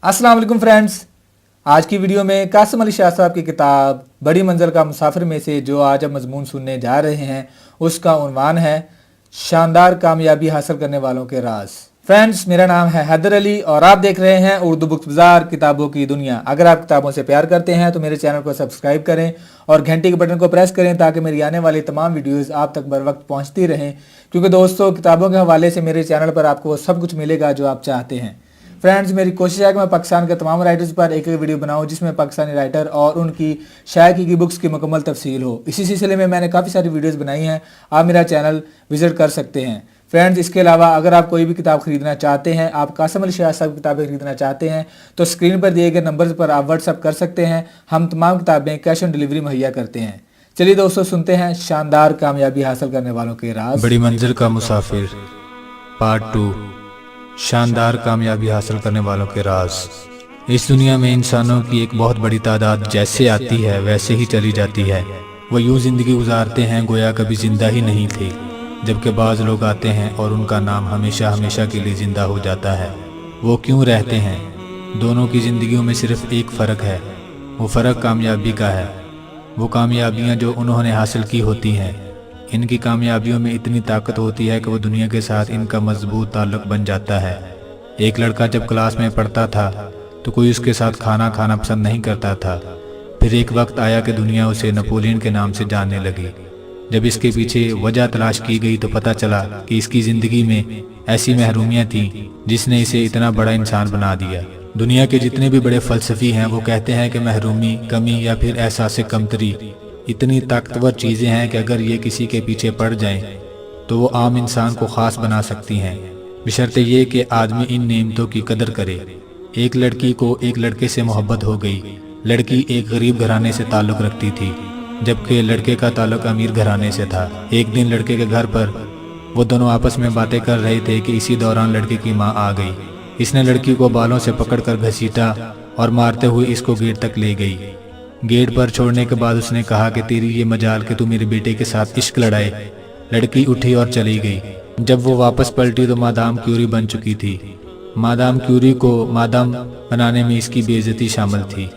अस्सलाम वालेकुम फ्रेंड्स, आज की वीडियो में कासिम अली शाह साहब की किताब बड़ी मंजिल का मुसाफिर में से जो आज हम मजमून सुनने जा रहे हैं उसका उन्वान है शानदार कामयाबी हासिल करने वालों के राज। फ्रेंड्स, मेरा नाम है हैदर अली और आप देख रहे हैं उर्दू बुक्स बाजार किताबों की दुनिया। अगर आप किताबों से प्यार करते हैं तो मेरे चैनल को सब्सक्राइब करें और घंटी के बटन को प्रेस करें ताकि मेरी आने वाली तमाम वीडियोस आप तक बर वक्त पहुंचती रहें, क्योंकि दोस्तों किताबों के हवाले से मेरे चैनल पर आपको वो सब कुछ मिलेगा जो आप चाहते हैं। फ्रेंड्स, मेरी कोशिश है कि मैं पाकिस्तान के तमाम राइटर्स पर एक वीडियो बनाऊं जिसमें पाकिस्तानी राइटर और उनकी शायरी की बुक्स की मुकम्मल तफसील हो। इसी सिलसिले में मैंने काफ़ी सारी वीडियोस बनाई हैं, आप मेरा चैनल विजिट कर सकते हैं। फ्रेंड्स, इसके अलावा अगर आप कोई भी किताब खरीदना चाहते हैं, आप कासिम अली शाह साहब की किताबें खरीदना चाहते हैं तो स्क्रीन पर दिए गए नंबर पर आप व्हाट्सअप कर सकते हैं। हम तमाम किताबें कैश ऑन डिलीवरी मुहैया करते हैं। चलिए दोस्तों, सुनते हैं शानदार कामयाबी हासिल करने वालों के राज। बड़ी मंजिल का मुसाफिर पार्ट 2, शानदार कामयाबी हासिल करने वालों के राज। इस दुनिया में इंसानों की एक बहुत बड़ी तादाद जैसे आती है वैसे ही चली जाती है। वो यूं जिंदगी गुजारते हैं गोया कभी जिंदा ही नहीं थे, जबकि बाज़ लोग आते हैं और उनका नाम हमेशा हमेशा के लिए जिंदा हो जाता है। वो क्यों रहते हैं? दोनों की ज़िंदगियों में सिर्फ एक फ़र्क है, वो फ़र्क कामयाबी का है। वो कामयाबियाँ जो उन्होंने हासिल की होती हैं, इनकी कामयाबियों में इतनी ताकत होती है कि वो दुनिया के साथ इनका मजबूत ताल्लुक़ बन जाता है। एक लड़का जब क्लास में पढ़ता था तो कोई उसके साथ खाना खाना पसंद नहीं करता था। फिर एक वक्त आया कि दुनिया उसे नेपोलियन के नाम से जानने लगी। जब इसके पीछे वजह तलाश की गई तो पता चला कि इसकी ज़िंदगी में ऐसी महरूमियाँ थीं जिसने इसे इतना बड़ा इंसान बना दिया। दुनिया के जितने भी बड़े फ़लसफ़ी हैं वो कहते हैं कि महरूमी, कमी या फिर एहसास कमतरी इतनी ताकतवर चीज़ें हैं कि अगर ये किसी के पीछे पड़ जाएं तो वो आम इंसान को ख़ास बना सकती हैं, बशर्ते ये कि आदमी इन नेमतों की कदर करे। एक लड़की को एक लड़के से मोहब्बत हो गई। लड़की एक गरीब घराने से ताल्लुक़ रखती थी जबकि लड़के का ताल्लुक़ अमीर घराने से था। एक दिन लड़के के घर पर वो दोनों आपस में बातें कर रहे थे कि इसी दौरान लड़के की माँ आ गई। इसने लड़की को बालों से पकड़कर घसीटा और मारते हुए इसको गेट तक ले गई। गेट पर छोड़ने के बाद उसने कहा कि तेरी ये मजाल कि तू मेरे बेटे के साथ इश्क लड़ाए। लड़की उठी और चली गई। जब वो वापस पलटी तो मादाम क्यूरी बन चुकी थी। मादाम क्यूरी को मादाम बनाने में इसकी बेइज्जती शामिल थी।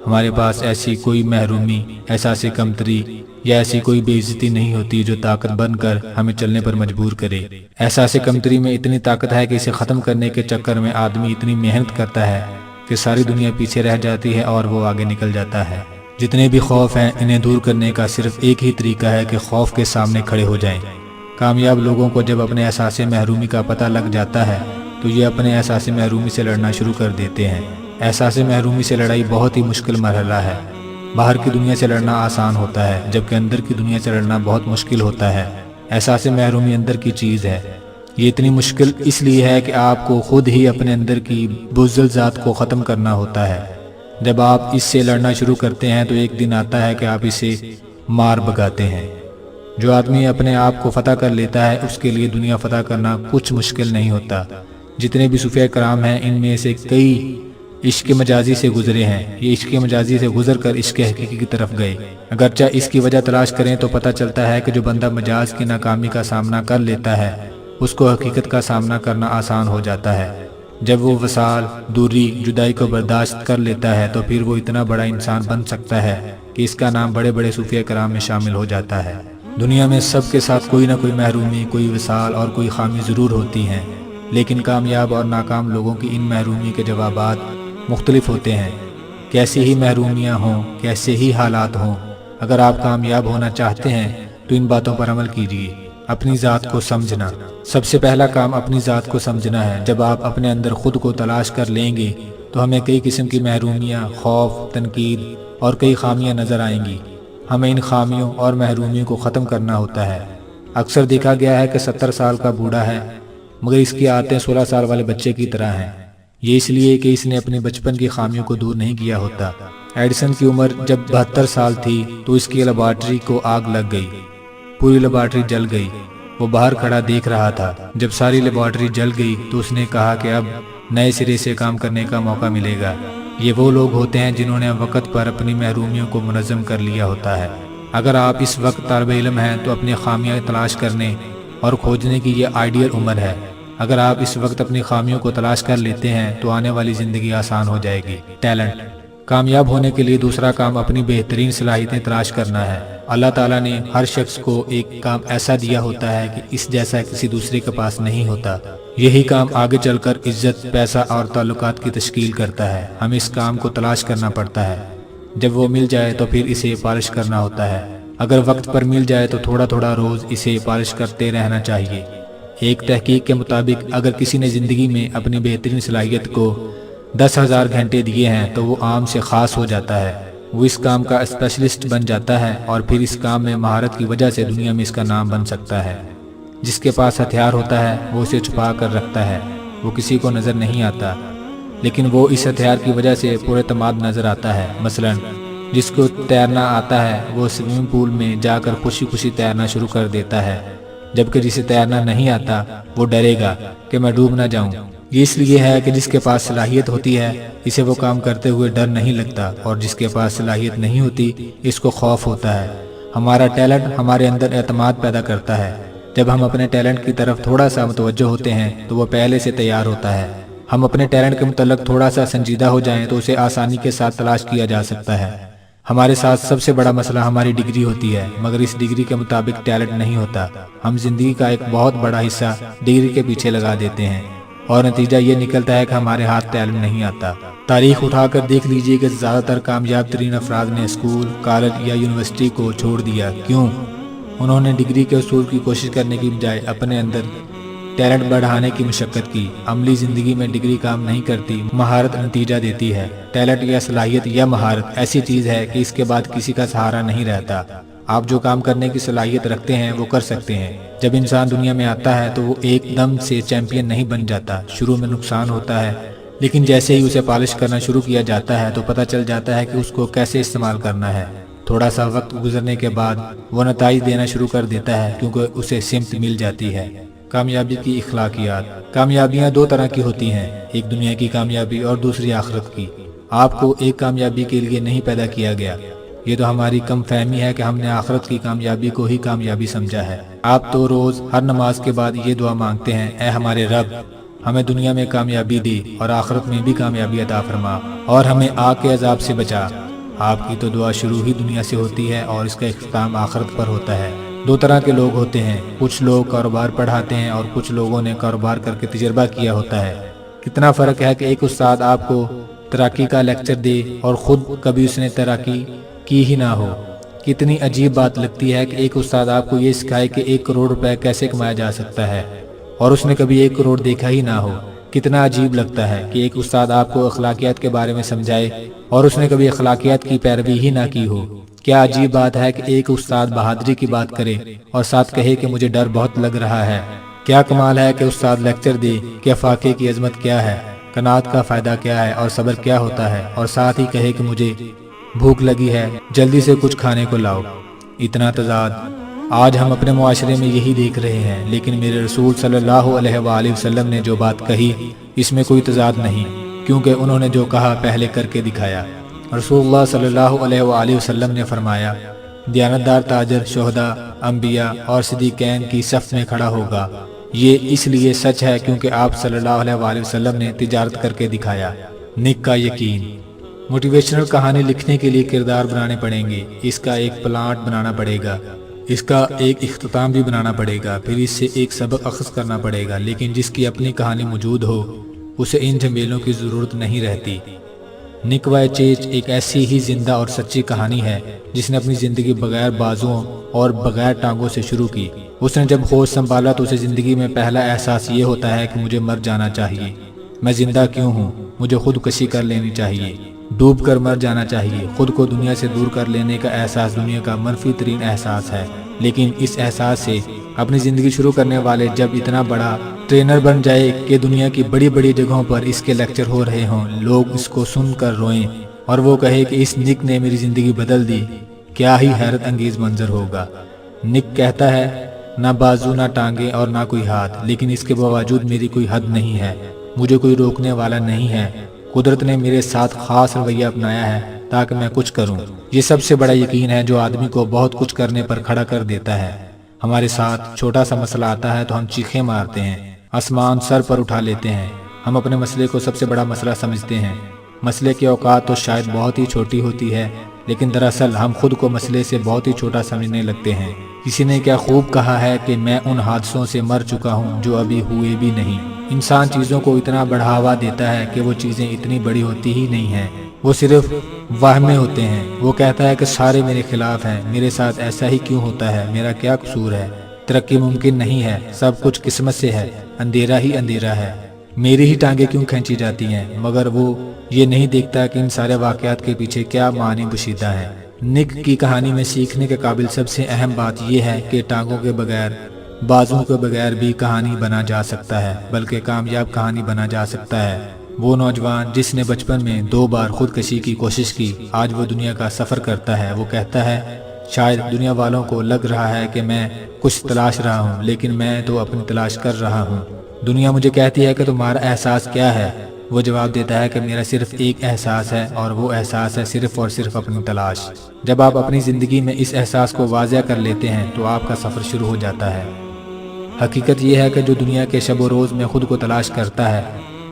हमारे पास ऐसी कोई महरूमी, एहसास कमतरी या ऐसी कोई बेइज्जती नहीं होती जो ताकत बनकर हमें चलने पर मजबूर करे। एहसास कमतरी में इतनी ताकत है कि इसे ख़त्म करने के चक्कर में आदमी इतनी मेहनत करता है कि सारी दुनिया पीछे रह जाती है और वो आगे निकल जाता है। जितने भी खौफ हैं इन्हें दूर करने का सिर्फ एक ही तरीका है कि खौफ के सामने खड़े हो जाएं। कामयाब लोगों को जब अपने एहसास महरूमी का पता लग जाता है तो ये अपने एहसास महरूमी से लड़ना शुरू कर देते हैं। एहसास महरूमी से लड़ाई बहुत ही मुश्किल मरहला है। बाहर की दुनिया से लड़ना आसान होता है जबकि अंदर की दुनिया से लड़ना बहुत मुश्किल होता है। एहसास महरूमी अंदर की चीज़ है। ये इतनी मुश्किल इसलिए है कि आपको खुद ही अपने अंदर की बुज़्दिल ज़ात को ख़त्म करना होता है। जब आप इससे लड़ना शुरू करते हैं तो एक दिन आता है कि आप इसे मार भगाते हैं। जो आदमी अपने आप को फ़तह कर लेता है उसके लिए दुनिया फ़तह करना कुछ मुश्किल नहीं होता। जितने भी सूफिया कराम हैं इनमें से कई इश्क मजाजी से गुजरे हैं। ये इश्क मजाजी से गुजर कर इश्क हकीकी की तरफ गए। अगरचे इसकी वजह तलाश करें तो पता चलता है कि जो बंदा मजाज की नाकामी का सामना कर लेता है उसको हकीकत का सामना करना आसान हो जाता है। जब वो वसाल, दूरी, जुदाई को बर्दाश्त कर लेता है तो फिर वो इतना बड़ा इंसान बन सकता है कि इसका नाम बड़े बड़े सूफिया कराम में शामिल हो जाता है। दुनिया में सब के साथ कोई ना कोई महरूमी, कोई वसाल और कोई खामी ज़रूर होती हैं, लेकिन कामयाब और नाकाम लोगों की इन महरूमी के जवाबात मुख्तलिफ होते हैं। कैसी ही महरूमियाँ हों, कैसे ही हालात हों, अगर आप कामयाब होना चाहते हैं तो इन बातों पर अमल कीजिए। अपनी ज़ात को समझना। सबसे पहला काम अपनी ज़ात को समझना है। जब आप अपने अंदर खुद को तलाश कर लेंगे तो हमें कई किस्म की महरूमियाँ, खौफ, तनकीद और कई खामियाँ नज़र आएंगी। हमें इन खामियों और महरूमियों को ख़त्म करना होता है। अक्सर देखा गया है कि 70 साल का बूढ़ा है मगर इसकी आदतें 16 साल वाले बच्चे की तरह हैं। ये इसलिए कि इसने अपने बचपन की खामियों को दूर नहीं किया होता। एडिसन की उम्र जब 72 साल थी तो इसकी लेबॉर्ट्री को आग लग गई। पूरी लेबॉर्ट्री जल गई। वो बाहर खड़ा देख रहा था। जब सारी लेबॉर्ट्री जल गई तो उसने कहा कि अब नए सिरे से काम करने का मौका मिलेगा। ये वो लोग होते हैं जिन्होंने वक्त पर अपनी महरूमियों को मुनज़्ज़म कर लिया होता है। अगर आप इस वक्त तालिब इल्म हैं तो अपनी खामियाँ तलाश करने और खोजने की ये आइडियल उम्र है। اگر آپ اس وقت اپنی خامیوں کو تلاش کر لیتے ہیں تو آنے والی زندگی آسان ہو جائے گی۔ ٹیلنٹ۔ کامیاب ہونے کے لیے دوسرا کام اپنی بہترین صلاحیتیں تلاش کرنا ہے۔ اللہ تعالیٰ نے ہر شخص کو ایک کام ایسا دیا ہوتا ہے کہ اس جیسا کسی دوسرے کے پاس نہیں ہوتا۔ یہی کام آگے چل کر عزت، پیسہ اور تعلقات کی تشکیل کرتا ہے۔ ہمیں اس کام کو تلاش کرنا پڑتا ہے۔ جب وہ مل جائے تو پھر اسے پالش کرنا ہوتا ہے۔ اگر وقت پر مل جائے تو تھوڑا تھوڑا روز اسے پالش کرتے رہنا چاہیے۔ ایک تحقیق کے مطابق اگر کسی نے زندگی میں اپنی بہترین صلاحیت کو 10,000 گھنٹے دیے ہیں تو وہ عام سے خاص ہو جاتا ہے۔ وہ اس کام کا اسپیشلسٹ بن جاتا ہے اور پھر اس کام میں مہارت کی وجہ سے دنیا میں اس کا نام بن سکتا ہے۔ جس کے پاس ہتھیار ہوتا ہے وہ اسے چھپا کر رکھتا ہے، وہ کسی کو نظر نہیں آتا، لیکن وہ اس ہتھیار کی وجہ سے پورے اعتماد نظر آتا ہے۔ مثلا جس کو تیرنا آتا ہے وہ سوئمنگ پول میں جا کر خوشی خوشی تیرنا شروع کر دیتا ہے، جبکہ جسے تیرنا نہیں آتا وہ ڈرے گا کہ میں ڈوب نہ جاؤں۔ یہ اس لیے ہے کہ جس کے پاس صلاحیت ہوتی ہے اسے وہ کام کرتے ہوئے ڈر نہیں لگتا، اور جس کے پاس صلاحیت نہیں ہوتی اس کو خوف ہوتا ہے۔ ہمارا ٹیلنٹ ہمارے اندر اعتماد پیدا کرتا ہے۔ جب ہم اپنے ٹیلنٹ کی طرف تھوڑا سا متوجہ ہوتے ہیں تو وہ پہلے سے تیار ہوتا ہے۔ ہم اپنے ٹیلنٹ کے متعلق تھوڑا سا سنجیدہ ہو جائیں تو اسے آسانی کے ساتھ تلاش کیا جا سکتا ہے۔ ہمارے ساتھ سب سے بڑا مسئلہ ہماری ڈگری ہوتی ہے، مگر اس ڈگری کے مطابق ٹیلنٹ نہیں ہوتا۔ ہم زندگی کا ایک بہت بڑا حصہ ڈگری کے پیچھے لگا دیتے ہیں اور نتیجہ یہ نکلتا ہے کہ ہمارے ہاتھ ٹیلنٹ نہیں آتا۔ تاریخ اٹھا کر دیکھ لیجئے کہ زیادہ تر کامیاب ترین افراد نے اسکول، کالج یا یونیورسٹی کو چھوڑ دیا۔ کیوں؟ انہوں نے ڈگری کے حصول کی کوشش کرنے کی بجائے اپنے اندر ٹیلنٹ بڑھانے کی مشقت کی۔ عملی زندگی میں ڈگری کام نہیں کرتی، مہارت نتیجہ دیتی ہے۔ ٹیلنٹ یا صلاحیت یا مہارت ایسی چیز ہے کہ اس کے بعد کسی کا سہارا نہیں رہتا۔ آپ جو کام کرنے کی صلاحیت رکھتے ہیں وہ کر سکتے ہیں۔ جب انسان دنیا میں آتا ہے تو وہ ایک دم سے چیمپئن نہیں بن جاتا۔ شروع میں نقصان ہوتا ہے، لیکن جیسے ہی اسے پالش کرنا شروع کیا جاتا ہے تو پتہ چل جاتا ہے کہ اس کو کیسے استعمال کرنا ہے۔ تھوڑا سا وقت گزرنے کے بعد وہ نتائج دینا شروع کر دیتا ہے کیونکہ اسے سمت مل جاتی ہے۔ کامیابی کی اخلاقیات۔ کامیابیاں دو طرح کی ہوتی ہیں، ایک دنیا کی کامیابی اور دوسری آخرت کی۔ آپ کو ایک کامیابی کے لیے نہیں پیدا کیا گیا۔ یہ تو ہماری کم فہمی ہے کہ ہم نے آخرت کی کامیابی کو ہی کامیابی سمجھا ہے۔ آپ تو روز ہر نماز کے بعد یہ دعا مانگتے ہیں، اے ہمارے رب، ہمیں دنیا میں کامیابی دے اور آخرت میں بھی کامیابی عطا فرما اور ہمیں آگ کے عذاب سے بچا۔ آپ کی تو دعا شروع ہی دنیا سے ہوتی ہے اور اس کا اختتام آخرت پر ہوتا ہے۔ دو طرح کے لوگ ہوتے ہیں، کچھ لوگ کاروبار پڑھاتے ہیں اور کچھ لوگوں نے کاروبار کر کے تجربہ کیا ہوتا ہے۔ کتنا فرق ہے کہ ایک استاد آپ کو تیراکی کا لیکچر دے اور خود کبھی اس نے تیراکی کی ہی نہ ہو۔ کتنی عجیب بات لگتی ہے کہ ایک استاد آپ کو یہ سکھائے کہ 1 کروڑ روپے کیسے کمایا جا سکتا ہے اور اس نے کبھی 1 کروڑ دیکھا ہی نہ ہو۔ کتنا عجیب لگتا ہے کہ ایک استاد آپ کو اخلاقیات کے بارے میں سمجھائے اور اس نے کبھی اخلاقیات کی پیروی ہی نہ کی ہو۔ کیا عجیب بات ہے کہ ایک استاد بہادری کی بات کرے اور ساتھ کہے کہ مجھے ڈر بہت لگ رہا ہے۔ کیا کمال ہے کہ استاد لیکچر دے کہ فاقے کی عظمت کیا ہے، قناعت کا فائدہ کیا ہے اور صبر کیا ہوتا ہے، اور ساتھ ہی کہے کہ مجھے بھوک لگی ہے، جلدی سے کچھ کھانے کو لاؤ۔ اتنا تضاد آج ہم اپنے معاشرے میں یہی دیکھ رہے ہیں، لیکن میرے رسول صلی اللہ علیہ وآلہ وسلم نے جو بات کہی اس میں کوئی تضاد نہیں، کیونکہ انہوں نے جو کہا پہلے کر کے دکھایا۔ رسول اللہ صلی اللہ علیہ وآلہ وسلم نے فرمایا، دیانتدار تاجر شہداء، انبیاء اور صدیقین کی صف میں کھڑا ہوگا۔ یہ اس لیے سچ ہے کیونکہ آپ صلی اللہ علیہ وآلہ وسلم نے تجارت کر کے دکھایا۔ نیک کا یقین۔ موٹیویشنل کہانی لکھنے کے لیے کردار بنانے پڑیں گے، اس کا ایک پلاٹ بنانا پڑے گا، اس کا ایک اختتام بھی بنانا پڑے گا، پھر اس سے ایک سبق اخذ کرنا پڑے گا، لیکن جس کی اپنی کہانی موجود ہو اسے ان جھمیلوں کی ضرورت نہیں رہتی۔ نک وائچیچ ایک ایسی ہی زندہ اور سچی کہانی ہے جس نے اپنی زندگی بغیر بازوؤں اور بغیر ٹانگوں سے شروع کی۔ اس نے جب ہوش سنبھالا تو اسے زندگی میں پہلا احساس یہ ہوتا ہے کہ مجھے مر جانا چاہیے، میں زندہ کیوں ہوں، مجھے خودکشی کر لینی چاہیے، ڈوب کر مر جانا چاہیے۔ خود کو دنیا سے دور کر لینے کا احساس دنیا کا منفی ترین احساس ہے، لیکن اس احساس سے اپنی زندگی شروع کرنے والے جب اتنا بڑا ٹرینر بن جائے کہ دنیا کی بڑی بڑی جگہوں پر اس کے لیکچر ہو رہے ہوں، لوگ اس کو سن کر روئیں اور وہ کہے کہ اس نک نے میری زندگی بدل دی، کیا ہی حیرت انگیز منظر ہوگا۔ نک کہتا ہے، نہ بازو نہ ٹانگیں اور نہ کوئی ہاتھ، لیکن اس کے باوجود میری کوئی حد نہیں ہے، مجھے کوئی روکنے والا نہیں ہے، قدرت نے میرے ساتھ خاص رویہ اپنایا ہے تاکہ میں کچھ کروں۔ یہ سب سے بڑا یقین ہے جو آدمی کو بہت کچھ کرنے پر کھڑا کر دیتا ہے۔ ہمارے ساتھ چھوٹا سا مسئلہ آتا ہے تو ہم چیخیں مارتے ہیں، आसमान सर पर उठा लेते हैं। हम अपने मसले को सबसे बड़ा मसला समझते हैं। मसले की औकात तो शायद बहुत ही छोटी होती है, लेकिन दरअसल हम खुद को मसले से बहुत ही छोटा समझने लगते हैं। किसी ने क्या खूब कहा है कि मैं उन हादसों से मर चुका हूँ जो अभी हुए भी नहीं। इंसान चीज़ों को इतना बढ़ावा देता है कि वो चीज़ें इतनी बड़ी होती ही नहीं हैं, वो सिर्फ वाह में होते हैं। वो कहता है कि सारे मेरे खिलाफ हैं, मेरे साथ ऐसा ही क्यों होता है, मेरा क्या कसूर है, तरक्की मुमकिन नहीं है, सब कुछ किस्मत से है, अंधेरा ही अंधेरा है, मेरी ही टांगें क्यों खींची जाती हैं। मगर वो ये नहीं देखता कि इन सारे वाक़यात के पीछे क्या मानी पोशीदा है। निक की कहानी में सीखने के काबिल सबसे अहम बात यह है कि टांगों के बगैर, बाजुओं के बगैर भी कहानी बना जा सकता है, बल्कि कामयाब कहानी बना जा सकता है। वो नौजवान जिसने बचपन में 2 बार खुदकशी की कोशिश की, आज वो दुनिया का सफ़र करता है। वो कहता है शायद दुनिया वालों को लग रहा है कि मैं कुछ तलाश रहा हूँ, लेकिन मैं तो अपनी तलाश कर रहा हूँ। दुनिया मुझे कहती है कि तुम्हारा एहसास क्या है। वो जवाब देता है कि मेरा सिर्फ एक एहसास है, और वो एहसास है सिर्फ और सिर्फ अपनी तलाश। जब आप अपनी ज़िंदगी में इस एहसास को वाज़ेह कर लेते हैं तो आपका सफ़र शुरू हो जाता है। हकीकत यह है कि जो दुनिया के शब व रोज़ में खुद को तलाश करता है,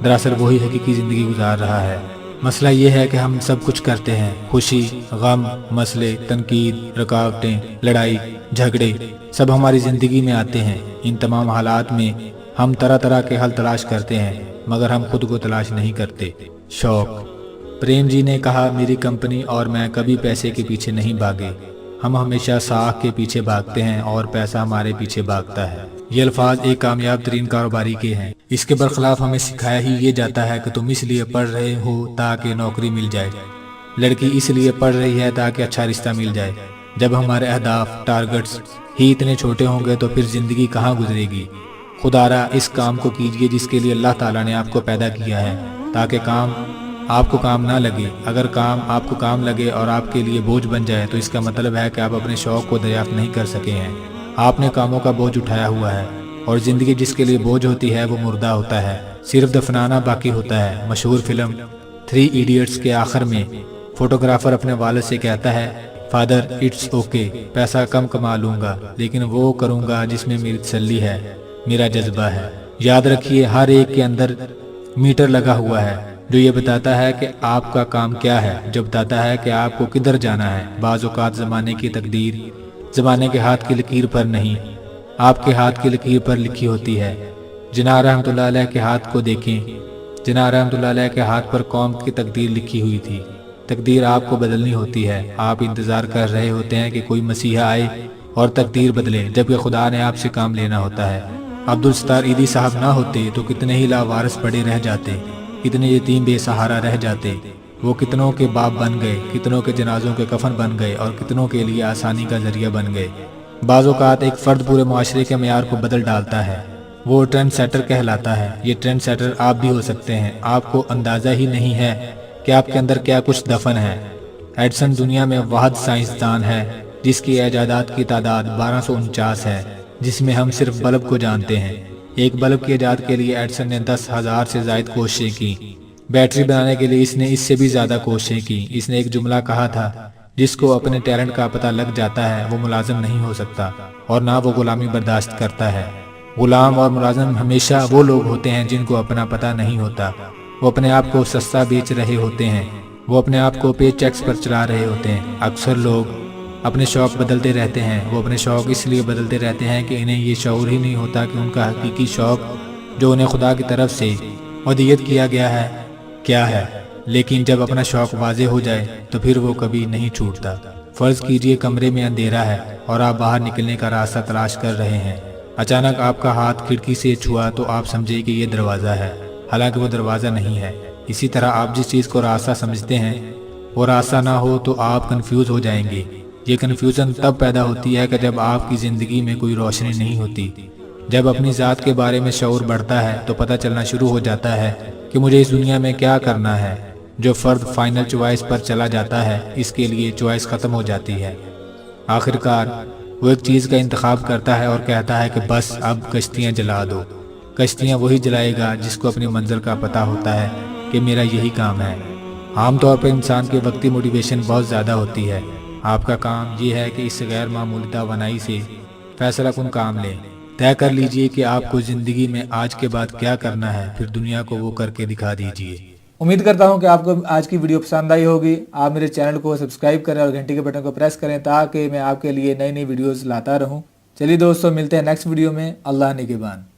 दरअसल वही हकीकी ज़िंदगी गुजार रहा है। मसला ये है कि हम सब कुछ करते हैं, खुशी, गम, मसले, तनकीद, रुकावटें, लड़ाई, झगड़े सब हमारी ज़िंदगी में आते हैं। इन तमाम हालात में हम तरह तरह के हल तलाश करते हैं, मगर हम खुद को तलाश नहीं करते। शौक। प्रेम जी ने कहा, मेरी कंपनी और मैं कभी पैसे के पीछे नहीं भागे, हम हमेशा साख के पीछे भागते हैं और पैसा हमारे पीछे भागता है। ये अल्फाज एक कामयाब तरीन कारोबारी के हैं। इसके बरखिलाफ हमें सिखाया ही ये जाता है कि तुम इसलिए पढ़ रहे हो ताकि नौकरी मिल जाए, लड़की इसलिए पढ़ रही है ताकि अच्छा रिश्ता मिल जाए। जब हमारे अहदाफ, टारगेट्स ही इतने छोटे होंगे तो फिर ज़िंदगी कहाँ गुजरेगी। खुदारा इस काम को कीजिए जिसके लिए अल्लाह ताला ने आपको पैदा किया है, ताकि काम आपको काम ना लगे। अगर काम आपको काम लगे और आपके लिए बोझ बन जाए तो इसका मतलब है कि आप अपने शौक़ को दरियाफ्त नहीं कर सके हैं। आपने कामों का बोझ उठाया हुआ है, और ज़िंदगी जिसके लिए बोझ होती है वो मुर्दा होता है, सिर्फ दफनाना बाकी होता है। मशहूर फिल्म 3 इडियट्स के आखिर में फोटोग्राफर अपने वालिद से कहता है, फादर इट्स ओके, पैसा कम कमा लूँगा लेकिन वो करूँगा जिसमें मेरी तसल्ली है, मेरा जज्बा है। याद रखिए, हर एक के अंदर मीटर लगा हुआ है जो ये बताता है कि आपका काम क्या है, जो बताता है कि आपको किधर जाना है। बाज़ औक़ात ज़माने की तकदीर ज़माने के हाथ की लकीर पर नहीं, आपके हाथ की लकीर पर लिखी होती है। जिन्ना रहमतुल्लाह अलैह के हाथ को देखें, जिन्ना रहमतुल्लाह अलैह के हाथ पर कौम की तकदीर लिखी हुई थी। तकदीर आपको बदलनी होती है। आप इंतज़ार कर रहे होते हैं कि कोई मसीहा आए और तकदीर बदले, जबकि खुदा ने आपसे काम लेना होता है। अब्दुल सत्तार ईदी साहब ना होते तो कितने ही लावारिस पड़े रह जाते, कितने यतीम बेसहारा रह जाते। वो कितनों के बाप बन गए, कितनों के जनाजों के कफन बन गए और कितनों के लिए आसानी का जरिया बन गए। बाज़ औक़ात एक फ़र्द पूरे माशरे के मेयार को बदल डालता है, वो ट्रेंड सेटर कहलाता है। ये ट्रेंड सेटर आप भी हो सकते हैं, आपको अंदाज़ा ही नहीं है कि आपके अंदर क्या कुछ दफन है। एडिसन दुनिया में वाहिद साइंसदान है जिसकी ईजादात की तादाद 1249 है, जिसमें हम सिर्फ बल्ब को जानते हैं। एक बल्ब की ईजाद के लिए एडिसन ने 10,000 से ज़ायद कोशिशें की। बैटरी बनाने के लिए इसने इससे भी ज़्यादा कोशिशें की। इसने एक जुमला कहा था, जिसको अपने टैलेंट का पता लग जाता है वो मुलाजिम नहीं हो सकता और ना वो गुलामी बर्दाश्त करता है। गुलाम और मुलाजिम हमेशा वो लोग होते हैं जिनको अपना पता नहीं होता। वो अपने आप को सस्ता बेच रहे होते हैं, वो अपने आप को पे चेक्स पर चला रहे होते हैं। अक्सर लोग अपने शौक़ बदलते रहते हैं। वो अपने शौक़ इसलिए बदलते रहते हैं कि इन्हें ये शऊर ही नहीं होता कि उनका हकीकी शौक़ जो उन्हें खुदा की तरफ से वदीयत किया गया है क्या है। लेकिन जब अपना शौक़ वाज़े हो जाए तो फिर वो कभी नहीं छूटता। फ़र्ज़ कीजिए कमरे में अंधेरा है और आप बाहर निकलने का रास्ता तलाश कर रहे हैं। अचानक आपका हाथ खिड़की से छुआ तो आप समझे कि ये दरवाज़ा है, हालांकि वो दरवाज़ा नहीं है। इसी तरह आप जिस चीज़ को रास्ता समझते हैं वो रास्ता ना हो तो आप कंफ्यूज हो जाएंगे। ये कन्फ्यूज़न तब पैदा होती है कि जब आपकी ज़िंदगी में कोई रोशनी नहीं होती। जब अपनी ज़ात के बारे में शऊर बढ़ता है तो पता चलना शुरू हो जाता है कि मुझे इस दुनिया में क्या करना है। जो फ़र्द फाइनल चॉइस पर चला जाता है, इसके लिए चॉइस ख़त्म हो जाती है। आखिरकार वो एक चीज़ का इंतखाब करता है और कहता है कि बस अब कश्तियाँ जला दो। कश्तियाँ वही जलाएगा जिसको अपनी मंजिल का पता होता है कि मेरा यही काम है। आमतौर पर इंसान की वक्ती मोटिवेशन बहुत ज़्यादा होती है। आपका काम ये है कि इस गैर मामूली तवानाई से फ़ैसला कुन काम लें। طے کر لیجئے کہ آپ کو زندگی میں آج کے بعد کیا کرنا ہے، پھر دنیا کو وہ کر کے دکھا دیجئے۔ امید کرتا ہوں کہ آپ کو آج کی ویڈیو پسند آئی ہوگی۔ آپ میرے چینل کو سبسکرائب کریں اور گھنٹی کے بٹن کو پریس کریں تاکہ میں آپ کے لیے نئی نئی ویڈیوز لاتا رہوں۔ چلیے دوستو، ملتے ہیں نیکسٹ ویڈیو میں۔ اللہ نگہبان۔